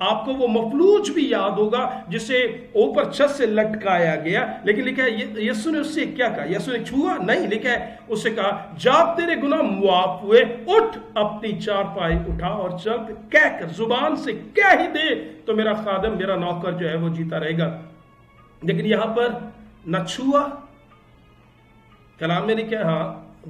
آپ کو وہ مفلوج بھی یاد ہوگا جسے اوپر چھت سے لٹکایا گیا، لیکن لکھا ہے یسوع نے اس سے کیا کہا؟ یسوع نے چھوا نہیں، لکھا ہے اس سے کہا جب تیرے گناہ معاف ہوئے اٹھ اپنی چارپائی اٹھا اور چل، کہہ کر زبان سے کہہ ہی دے تو میرا خادم میرا نوکر جو ہے وہ جیتا رہے گا۔ لیکن یہاں پر نہ چھوا، کلام میں لکھا ہے ہاں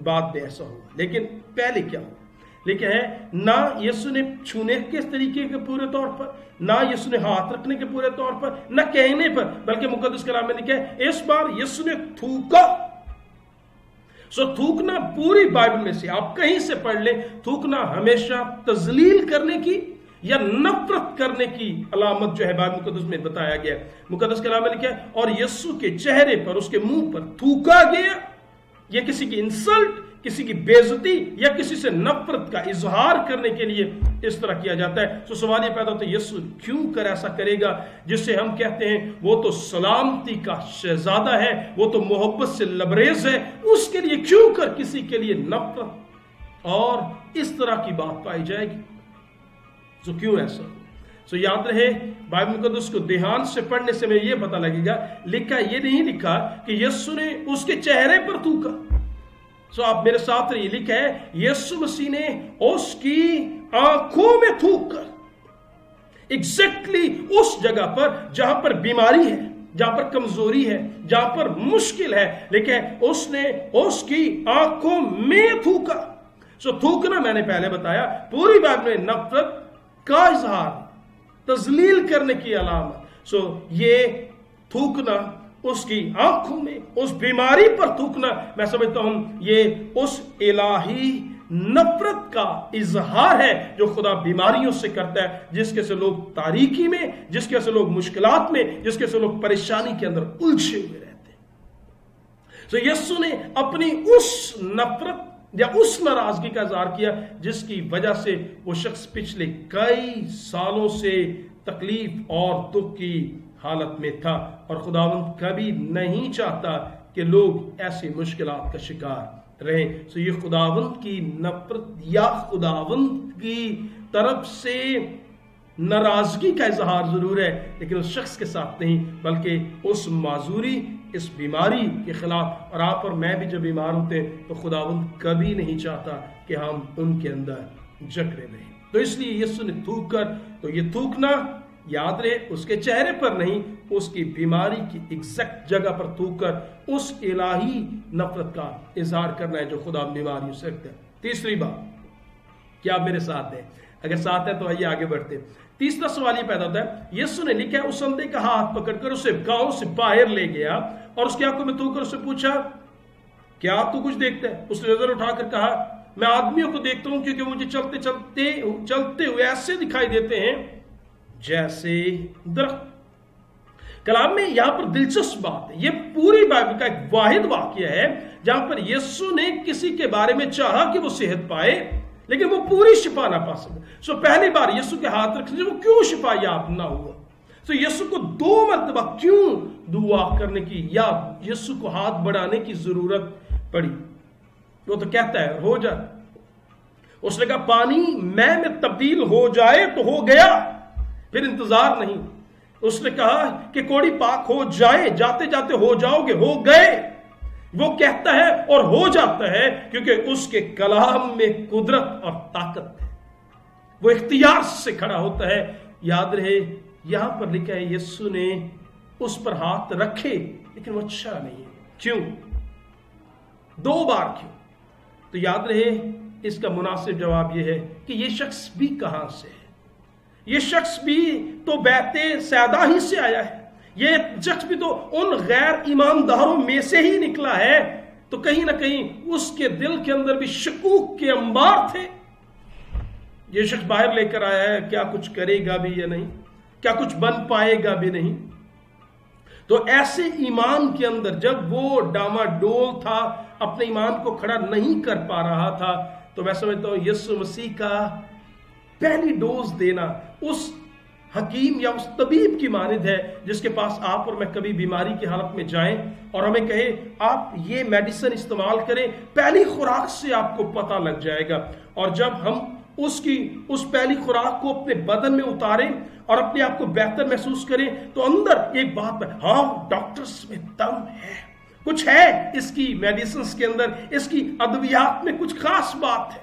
بعد میں ایسا ہوا، لیکن پہلے کیا ہوا؟ لکھا ہے نہ یسوع نے چھونے کے طریقے کے پورے طور پر، نہ یسوع نے ہاتھ رکھنے کے پورے طور پر، نہ کہنے پر، بلکہ مقدس کلام میں لکھا ہے اس بار یسوع نے تھوکا۔ سو تھوکنا پوری بائبل میں سے آپ کہیں سے پڑھ لیں، تھوکنا ہمیشہ تذلیل کرنے کی یا نفرت کرنے کی علامت جو ہے بائبل مقدس میں بتایا گیا ہے۔ مقدس کلام میں لکھا ہے اور یسوع کے چہرے پر، اس کے منہ پر تھوکا گیا۔ یہ کسی کی انسلٹ، کسی کی بے عزتی یا کسی سے نفرت کا اظہار کرنے کے لیے اس طرح کیا جاتا ہے۔ تو سوال یہ پیدا ہوتا ہے یسوع کیوں کر ایسا کرے گا جس سے ہم کہتے ہیں وہ تو سلامتی کا شہزادہ ہے، وہ تو محبت سے لبریز ہے، اس کے لیے کیوں کر کسی کے لیے نفرت اور اس طرح کی بات پائی جائے گی؟ تو کیوں ایسا؟ سو یاد رہے بائبل مقدس کو دھیان سے پڑھنے سے میں یہ پتہ لگے گا، لکھا یہ نہیں لکھا کہ یسوع نے اس کے چہرے پر تھوکا۔ سو آپ میرے ساتھ رہیے، لکھا ہے یسوع مسیح نے اس کی آنکھوں میں تھوک کر، ایگزیکٹلی اس جگہ پر جہاں پر بیماری ہے، جہاں پر کمزوری ہے، جہاں پر مشکل ہے، لیکن اس نے اس کی آنکھوں میں تھوکا۔ سو تھوکنا میں نے پہلے بتایا پوری بائبل میں نفرت کا اظہار، تذلیل کرنے کی علامت۔ سو یہ تھوکنا اس کی آنکھوں میں، اس بیماری پر تھوکنا، میں سمجھتا ہوں یہ اس الہی نفرت کا اظہار ہے جو خدا بیماریوں سے کرتا ہے، جس کے سے لوگ تاریکی میں، جس کے سے لوگ مشکلات میں، جس کے سے لوگ پریشانی کے اندر الجھے ہوئے رہتے ہیں۔ سو یسوع نے اپنی اس نفرت یا اس ناراضگی کا اظہار کیا جس کی وجہ سے وہ شخص پچھلے کئی سالوں سے تکلیف اور دکھ کی حالت میں تھا، اور خداوند کبھی نہیں چاہتا کہ لوگ ایسی مشکلات کا شکار رہیں۔ سو یہ خداوند کی نفرت یا خداوند کی طرف سے ناراضگی کا اظہار ضرور ہے، لیکن اس شخص کے ساتھ نہیں، بلکہ اس معذوری، اس بیماری کے خلاف۔ اور آپ اور میں بھی جب بیمار ہوتے ہیں تو خداوند کبھی نہیں چاہتا کہ ہم ان کے اندر جکڑے رہیں۔ تو اس لیے یسوع نے تھوک کر، تو یہ تھوکنا یاد رہے اس کے چہرے پر نہیں، اس کی بیماری کی ایگزیکٹ جگہ پر تھوک کر اس الہی نفرت کا اظہار کرنا ہے جو خدا بیماریوں سے رکھتا ہے۔ تیسری بات، کیا آپ میرے ساتھ ہیں؟ اگر ساتھ ہے تو آئیے آگے بڑھتے ہیں۔ تیسرا سوال یہ پیدا ہوتا ہے، یسوع نے لکھا ہے اس اندھے کا ہاتھ پکڑ کر اسے گاؤں سے باہر لے گیا اور اس کی آنکھوں میں تھوک کر اسے پوچھا کیا تو کچھ دیکھتا ہے؟ اس نے نظر اٹھا کر کہا میں آدمیوں کو دیکھتا ہوں کیونکہ مجھے چلتے ہوئے ایسے دکھائی دیتے ہیں جیسے درخت۔ کلام میں یہاں پر دلچسپ بات ہے، یہ پوری بائبل کا ایک واحد واقعہ ہے جہاں پر یسوع نے کسی کے بارے میں چاہا کہ وہ صحت پائے لیکن وہ پوری شفا نہ پا سکے۔ سو پہلی بار یسوع کے ہاتھ رکھنے سے وہ کیوں شفا یاب نہ ہوا؟ سو یسوع کو 2 مرتبہ کیوں دعا کرنے کی یا یسوع کو ہاتھ بڑھانے کی ضرورت پڑی؟ وہ تو کہتا ہے ہو جائے، اس نے کہا پانی میں تبدیل ہو جائے تو ہو گیا، پھر انتظار نہیں۔ اس نے کہا کہ کوڑی پاک ہو جائے، جاتے جاتے ہو جاؤ گے، ہو گئے۔ وہ کہتا ہے اور ہو جاتا ہے کیونکہ اس کے کلام میں قدرت اور طاقت ہے، وہ اختیار سے کھڑا ہوتا ہے۔ یاد رہے یہاں پر لکھا ہے یسوع نے اس پر ہاتھ رکھے لیکن وہ اچھا نہیں ہے۔ کیوں؟ 2 بار کیوں؟ تو یاد رہے اس کا مناسب جواب یہ ہے کہ یہ شخص بھی کہاں سے ہے؟ یہ شخص بھی تو بیت سیدا ہی سے آیا ہے، یہ شخص بھی تو ان غیر ایمانداروں میں سے ہی نکلا ہے، تو کہیں نہ کہیں اس کے دل کے اندر بھی شکوک کے انبار تھے۔ یہ شخص باہر لے کر آیا ہے، کیا کچھ کرے گا بھی یا نہیں، کیا کچھ بن پائے گا بھی نہیں۔ تو ایسے ایمان کے اندر جب وہ ڈاما ڈول تھا، اپنے ایمان کو کھڑا نہیں کر پا رہا تھا، تو میں سمجھتا ہوں یسوع مسیح کا پہلی ڈوز دینا اس حکیم یا اس طبیب کی مانند ہے جس کے پاس آپ اور میں کبھی بیماری کی حالت میں جائیں اور ہمیں کہے آپ یہ میڈیسن استعمال کریں، پہلی خوراک سے آپ کو پتہ لگ جائے گا۔ اور جب ہم اس پہلی خوراک کو اپنے بدن میں اتاریں اور اپنے آپ کو بہتر محسوس کریں تو اندر ایک بات ہے، ہاں ڈاکٹرز میں دم ہے، کچھ ہے اس کی میڈیسنز کے اندر، اس کی ادویات میں کچھ خاص بات ہے۔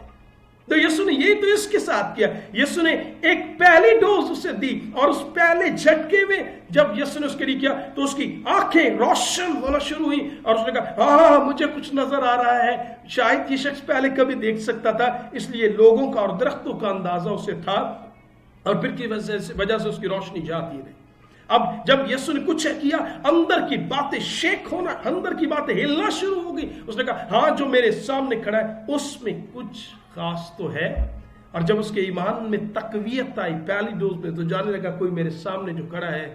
تو یسوع نے یہ تو اس کے ساتھ کیا، یسوع نے ایک پہلی ڈوز اسے دی اور اس پہلے جھٹکے میں جب یسوع نے اس کے لیے کیا تو اس کی آنکھیں روشن ہونا شروع ہوئی اور اس نے کہا ہاں مجھے کچھ نظر آ رہا ہے، شاید یہ شخص پہلے کبھی دیکھ سکتا تھا، اس لیے لوگوں کا اور درختوں کا اندازہ اسے تھا اور پھر کی وجہ سے اس کی روشنی جاتی رہی۔ اب جب یسوع نے کچھ کیا، اندر کی باتیں شیک ہونا، اندر کی باتیں ہلنا شروع ہو گئی۔ اس نے کہا ہاں جو میرے سامنے کھڑا ہے اس میں کچھ خاص تو ہے، اور جب اس کے ایمان میں تقویت آئی پہلی ڈوز میں تو جانے لگا کوئی میرے سامنے جو کھڑا ہے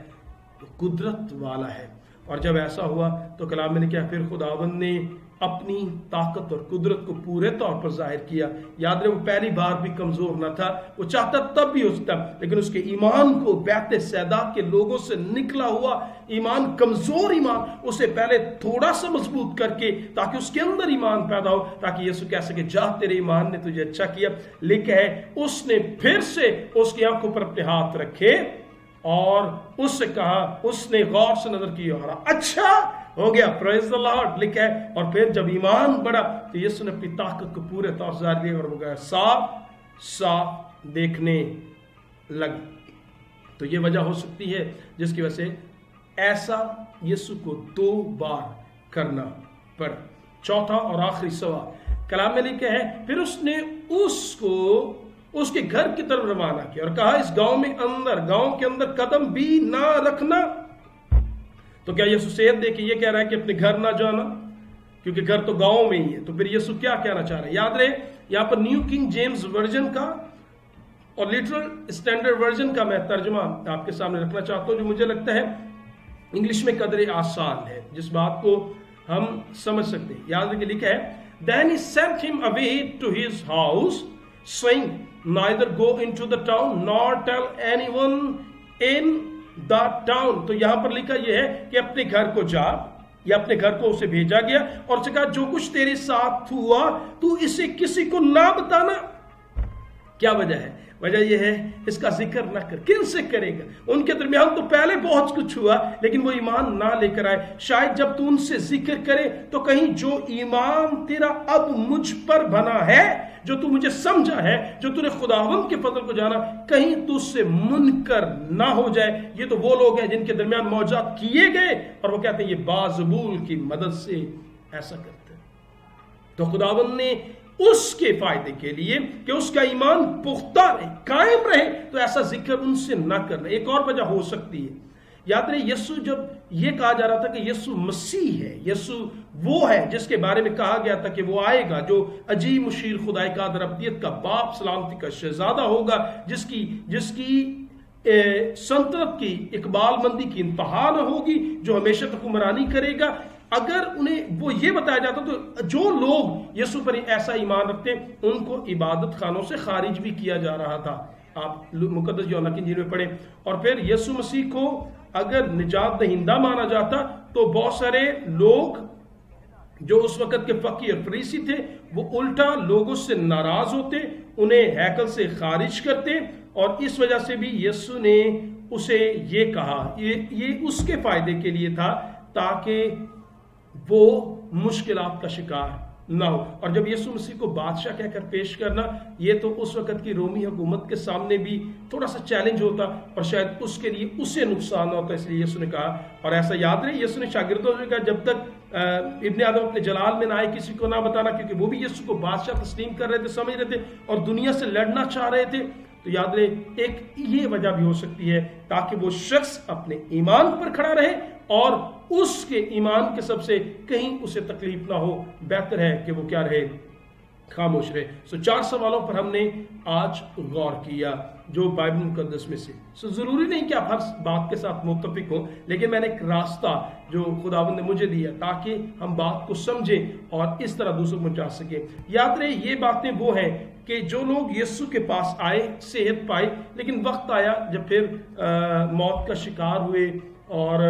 وہ قدرت والا ہے۔ اور جب ایسا ہوا تو کلام میں نے کیا، پھر خداوند نے اپنی طاقت اور قدرت کو پورے طور پر ظاہر کیا۔ یاد رہے وہ پہلی بار بھی کمزور نہ تھا، وہ چاہتا تب بھی ہو سکتا، لیکن اس کے ایمان کو بیت سیدا کے لوگوں سے نکلا ہوا ایمان، کمزور ایمان، اسے پہلے تھوڑا سا مضبوط کر کے تاکہ اس کے اندر ایمان پیدا ہو، تاکہ یسوع کہہ سکے جا تیرے ایمان نے تجھے اچھا کیا۔ لکھا ہے اس نے پھر سے اس کی آنکھوں پر اپنے ہاتھ رکھے اور اس سے کہا، اس نے غور سے نظر کی اور اچھا ہو گیا، پریز دی لارڈ لکھا ہے۔ اور پھر جب ایمان بڑھا تو یسوع نے اپنی طاقت کو پورے طور سے ظاہر کیا اور وہ صاف دیکھنے لگا۔ تو یہ وجہ ہو سکتی ہے جس کی وجہ سے ایسا یسوع کو 2 بار کرنا پڑا۔ چوتھا اور آخری سوال کلام میں لکھا ہے، پھر اس نے اس کو اس کے گھر کی طرف روانہ کیا اور کہا اس گاؤں کے اندر قدم بھی نہ رکھنا۔ تو کیا یسوع صحت دے کے یہ کہہ رہا ہے کہ اپنے گھر نہ جانا، کیونکہ گھر تو گاؤں میں ہی ہے؟ تو پھر یسوع کیا کہنا چاہ رہا ہے؟ یاد رہے یہاں پر نیو کنگ جیمز ورژن کا اور لٹرل اسٹینڈرڈ ورژن کا میں ترجمہ آپ کے سامنے رکھنا چاہتا ہوں، جو مجھے لگتا ہے انگلش میں قدر آسان ہے، جس بات کو ہم سمجھ سکتے ہیں۔ یاد رکھیں لکھا ہے then he sent him away to his house saying neither go into the town nor tell anyone in the town۔ تو یہاں پر لکھا یہ ہے کہ اپنے گھر کو جا، یا اپنے گھر کو اسے بھیجا گیا اور اسے کہا جو کچھ تیرے ساتھ ہوا تو اسے کسی کو نہ بتانا۔ کیا وجہ ہے؟ وجہ یہ ہے اس کا ذکر نہ کر۔ کن سے کرے گا؟ ان کے درمیان تو پہلے بہت کچھ ہوا لیکن وہ ایمان نہ لے کر آئے۔ شاید جب تو ان سے ذکر کرے تو کہیں جو ایمان تیرا اب مجھ پر بنا ہے، جو تو مجھے سمجھا ہے، جو تو نے خداوند کے فضل کو جانا، کہیں تو اس سے منکر نہ ہو جائے۔ یہ تو وہ لوگ ہیں جن کے درمیان معجزات کیے گئے اور وہ کہتے ہیں یہ بازبول کی مدد سے ایسا کرتے ہیں۔ تو خداوند نے اس کے فائدے کے لیے کہ اس کا ایمان پختہ رہے، قائم رہے، تو ایسا ذکر ان سے نہ کرنا۔ ایک اور وجہ ہو سکتی ہے، یاد رہے یسوع جب یہ کہا جا رہا تھا کہ یسوع مسیح ہے، یسوع وہ ہے جس کے بارے میں کہا گیا تھا کہ وہ آئے گا جو عجیب مشیر خدائے قادر ابدیت کا باپ، سلامتی کا شہزادہ ہوگا، جس کی سلطنت کی اقبال مندی کی انتہا نہ ہوگی، جو ہمیشہ تک حکمرانی کرے گا۔ اگر انہیں وہ یہ بتایا جاتا تو جو لوگ یسوع پر ایسا ایمان رکھتے ان کو عبادت خانوں سے خارج بھی کیا جا رہا تھا۔ آپ مقدس یوحنا کی انجیل میں پڑھیں۔ اور پھر یسوع مسیح کو اگر نجات دہندہ مانا جاتا تو بہت سارے لوگ جو اس وقت کے فقیہ اور فریسی تھے وہ الٹا لوگوں سے ناراض ہوتے، انہیں ہیکل سے خارج کرتے، اور اس وجہ سے بھی یسوع نے اسے یہ کہا، یہ اس کے فائدے کے لیے تھا تاکہ وہ مشکلات کا شکار نہ ہو۔ اور جب یسوع مسیح کو بادشاہ کہہ کر پیش کرنا، یہ تو اس وقت کی رومی حکومت کے سامنے بھی تھوڑا سا چیلنج ہوتا اور شاید اس کے لیے اسے نقصان نہ ہوتا، اس لیے یسوع نے کہا۔ اور ایسا یاد رہے یسوع نے شاگردوں سے کہا جب تک ابن آدم اپنے جلال میں نہ آئے کسی کو نہ بتانا، کیونکہ وہ بھی یسوع کو بادشاہ تسلیم کر رہے تھے، سمجھ رہے تھے اور دنیا سے لڑنا چاہ رہے تھے۔ تو یاد رہے ایک یہ وجہ بھی ہو سکتی ہے تاکہ وہ شخص اپنے ایمان پر کھڑا رہے اور اس کے ایمان کے سب سے کہیں اسے تکلیف نہ ہو، بہتر ہے کہ وہ کیا رہے، خاموش رہے۔ 4 سوالوں پر ہم نے آج غور کیا جو بائبل مقدس میں سے۔ ضروری نہیں کہ آپ ہر بات کے ساتھ متفق ہوں، لیکن میں نے ایک راستہ جو خداوند نے مجھے دیا تاکہ ہم بات کو سمجھیں اور اس طرح دوسروں کو پہنچا سکیں۔ یاد رہے یہ باتیں وہ ہیں کہ جو لوگ یسوع کے پاس آئے، صحت پائی، لیکن وقت آیا جب پھر موت کا شکار ہوئے اور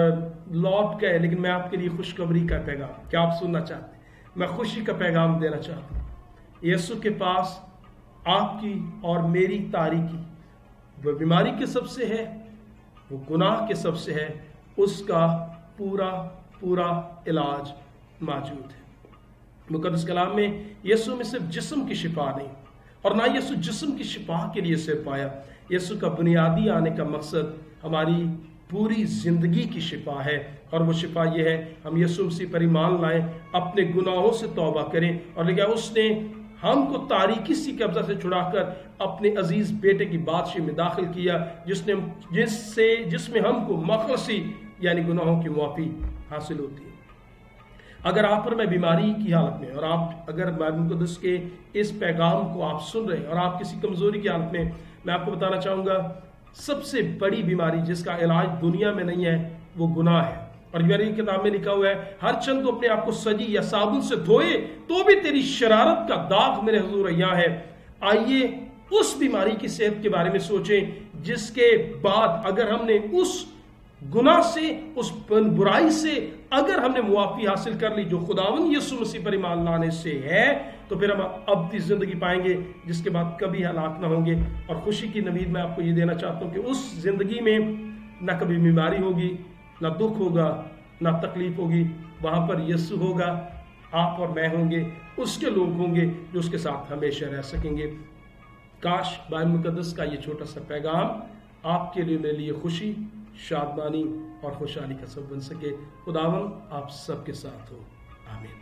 لوٹ گئے۔ لیکن میں آپ کے لیے خوشخبری کا پیغام، کیا آپ سننا چاہتے ہیں؟ میں خوشی کا پیغام دینا چاہتا ہوں۔ یسوع کے پاس آپ کی اور میری تاریکی وہ بیماری کے سب سے ہے، وہ گناہ کے سب سے ہے، اس کا پورا پورا علاج موجود ہے۔ مقدس کلام میں یسوع میں صرف جسم کی شفا نہیں، اور نہ یسوع جسم کی شفا کے لیے صرف آیا، یسوع کا بنیادی آنے کا مقصد ہماری پوری زندگی کی شفا ہے، اور وہ شفا یہ ہے ہم یسوع مسیح پر ایمان لائیں، اپنے گناہوں سے توبہ کریں، اور لیکن اس نے ہم کو تاریکی سی قبضہ سے چھڑا کر اپنے عزیز بیٹے کی بادشاہی میں داخل کیا، جس میں ہم کو مخلصی یعنی گناہوں کی معافی حاصل ہوتی ہے۔ اگر آپ پر میں بیماری کی حالت میں، اور آپ اگر بائبل مقدس کے اس پیغام کو آپ سن رہے ہیں اور آپ کسی کمزوری کی حالت میں آپ کو بتانا چاہوں گا سب سے بڑی بیماری جس کا علاج دنیا میں نہیں ہے وہ گناہ ہے، اور یاری کتاب میں لکھا ہوا ہے ہر چند تو اپنے آپ کو سجی یا صابن سے دھوئے تو بھی تیری شرارت کا داغ میرے حضور یہاں ہے۔ آئیے اس بیماری کی صحت کے بارے میں سوچیں جس کے بعد اگر ہم نے اس گناہ سے، اس برائی سے اگر ہم نے معافی حاصل کر لی جو خداوند یسوع مسیح پر ایمان لانے سے ہے، تو پھر ہم ابدی زندگی پائیں گے جس کے بعد کبھی ہلاک نہ ہوں گے۔ اور خوشی کی نوید میں آپ کو یہ دینا چاہتا ہوں کہ اس زندگی میں نہ کبھی بیماری ہوگی، نہ دکھ ہوگا، نہ تکلیف ہوگی، وہاں پر یسوع ہوگا، آپ اور میں ہوں گے، اس کے لوگ ہوں گے جو اس کے ساتھ ہمیشہ رہ سکیں گے۔ کاش بائبل مقدس کا یہ چھوٹا سا پیغام آپ کے لیے، میرے لیے خوشی، شادمانی اور خوشحالی کا سبب بن سکے۔ خداوند آپ سب کے ساتھ ہو، آمین۔